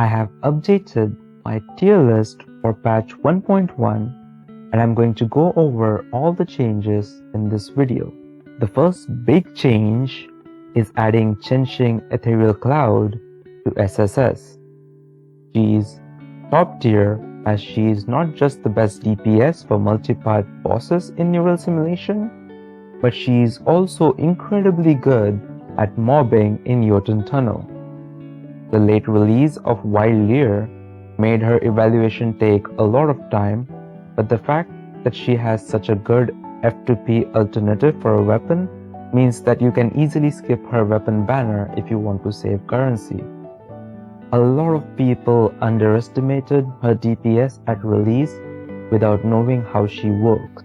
I have updated my tier list for patch 1.1 and I'm going to go over all the changes in this video. The first big change is adding Chenxing Ethereal Cloud to SSS. She's top tier as she is not just the best DPS for multi-part bosses in neural simulation, but she is also incredibly good at mobbing in Jotun Tunnel. The late release of Wild Lear made her evaluation take a lot of time, but the fact that she has such a good F2P alternative for a weapon means that you can easily skip her weapon banner if you want to save currency. A lot of people underestimated her DPS at release without knowing how she works.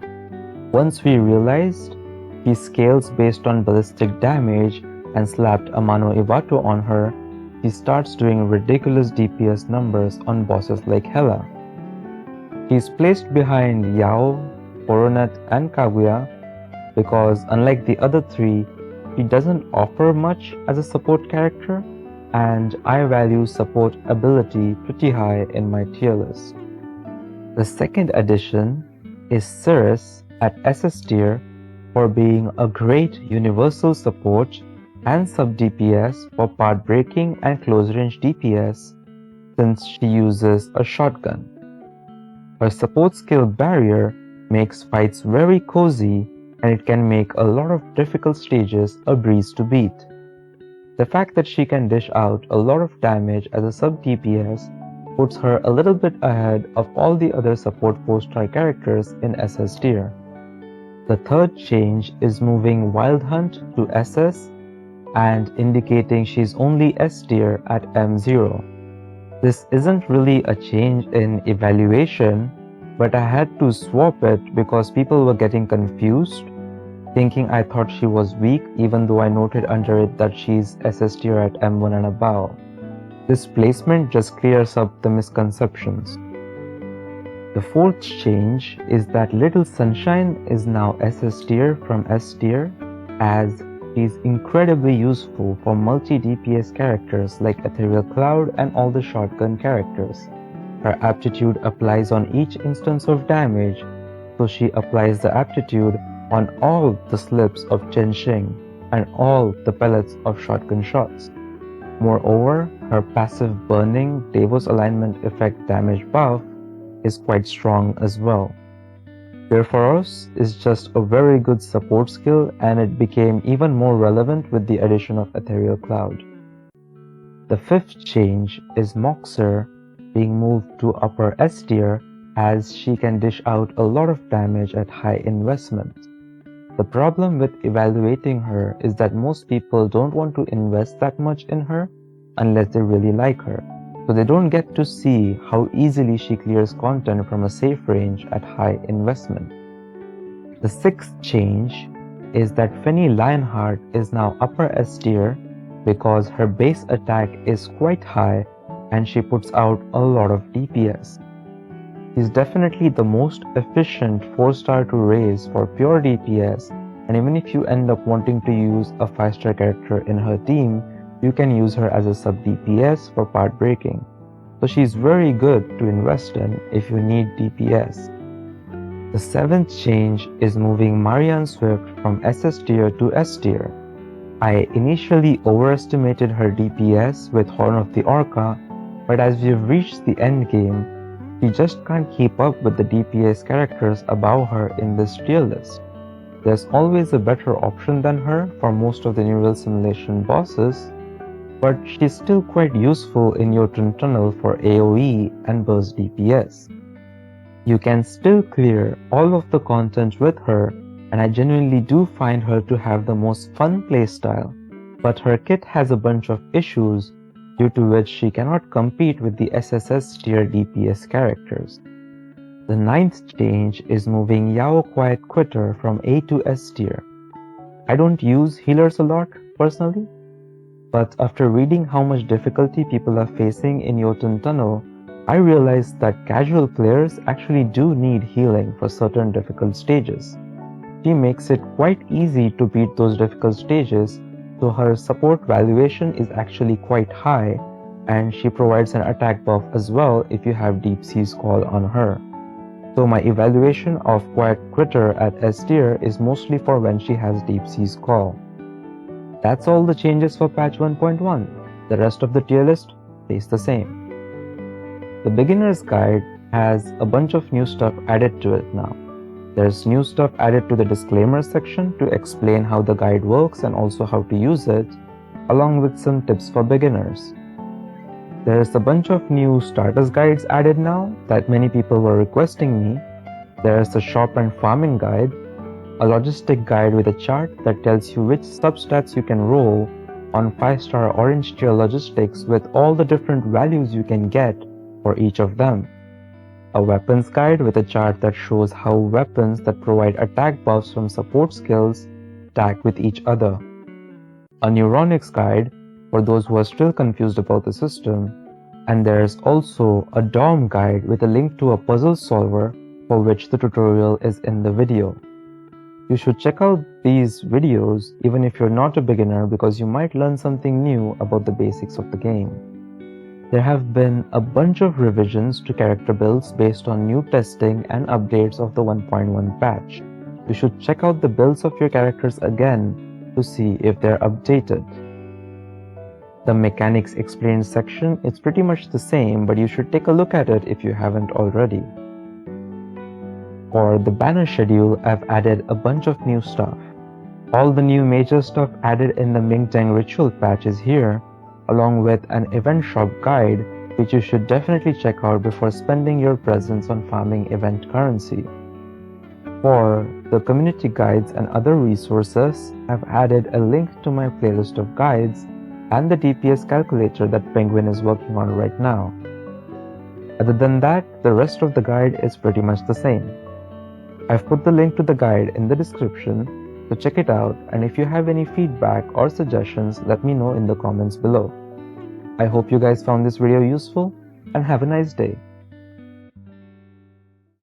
Once we realized she scales based on ballistic damage and slapped a Mano Iwato on her, she starts doing ridiculous DPS numbers on bosses like Hela. She's placed behind Yao, Coronet and Kaguya because unlike the other three, she doesn't offer much as a support character, and I value support ability pretty high in my tier list. The second addition is Cirrus at SS tier for being a great universal support and sub DPS for part breaking and close range DPS since she uses a shotgun. Her support skill Barrier makes fights very cozy and it can make a lot of difficult stages a breeze to beat. The fact that she can dish out a lot of damage as a sub DPS puts her a little bit ahead of all the other support 4-star characters in SS tier. The third change is moving Wild Hunt to SS and indicating she's only S tier at M0. This isn't really a change in evaluation, but I had to swap it because people were getting confused, thinking I thought she was weak even though I noted under it that she's SS tier at M1 and above. This placement just clears up the misconceptions. The fourth change is that Little Sunshine is now SS tier from S tier, as she's incredibly useful for multi-DPS characters like Ethereal Cloud and all the shotgun characters. Her aptitude applies on each instance of damage, so she applies the aptitude on all the slips of Chenxing and all the pellets of shotgun shots. Moreover, her passive burning Davos alignment effect damage buff is quite strong as well. Perforos is just a very good support skill and it became even more relevant with the addition of Ethereal Cloud. The fifth change is Mauxir being moved to upper S tier as she can dish out a lot of damage at high investment. The problem with evaluating her is that most people don't want to invest that much in her unless they really like her, so they don't get to see how easily she clears content from a safe range at high investment. The sixth change is that Fannie Lionheart is now upper S tier because her base attack is quite high and she puts out a lot of DPS. She's definitely the most efficient 4-star to raise for pure DPS, and even if you end up wanting to use a 5-star character in her team, you can use her as a sub DPS for part breaking. So she's very good to invest in if you need DPS. The seventh change is moving Marian Swift from SS tier to S tier. I initially overestimated her DPS with Horn of the Orca, but as we've reached the end game, she just can't keep up with the DPS characters above her in this tier list. There's always a better option than her for most of the neural simulation bosses, but she's still quite useful in Jotun Tunnel for AoE and burst DPS. You can still clear all of the content with her, and I genuinely do find her to have the most fun playstyle, but her kit has a bunch of issues due to which she cannot compete with the SSS tier DPS characters. The ninth change is moving Yao Quiet Quitter from A to S tier. I don't use healers a lot personally, but after reading how much difficulty people are facing in Jotun Tunnel, I realized that casual players actually do need healing for certain difficult stages. She makes it quite easy to beat those difficult stages, so her support valuation is actually quite high, and she provides an attack buff as well if you have Deep Sea's Call on her. So my evaluation of Quiet Critter at S tier is mostly for when she has Deep Sea's Call. That's all the changes for patch 1.1. The rest of the tier list stays the same. The beginner's guide has a bunch of new stuff added to it now. There's new stuff added to the disclaimer section to explain how the guide works and also how to use it, along with some tips for beginners. There's a bunch of new starters guides added now that many people were requesting me. There's a shop and farming guide, a logistic guide with a chart that tells you which substats you can roll on 5-star orange tier logistics with all the different values you can get for each of them. A weapons guide with a chart that shows how weapons that provide attack buffs from support skills stack with each other. A neuronics guide for those who are still confused about the system, and there's also a DOM guide with a link to a puzzle solver for which the tutorial is in the video. You should check out these videos even if you're not a beginner because you might learn something new about the basics of the game. There have been a bunch of revisions to character builds based on new testing and updates of the 1.1 patch. You should check out the builds of your characters again to see if they're updated. The mechanics explained section is pretty much the same, but you should take a look at it if you haven't already. For the banner schedule, I've added a bunch of new stuff. All the new major stuff added in the Mingdeng ritual patch is here, along with an event shop guide, which you should definitely check out before spending your presents on farming event currency. For the community guides and other resources, I've added a link to my playlist of guides and the DPS calculator that Penguin is working on right now. Other than that, the rest of the guide is pretty much the same. I've put the link to the guide in the description, so check it out, and if you have any feedback or suggestions, let me know in the comments below. I hope you guys found this video useful, and have a nice day.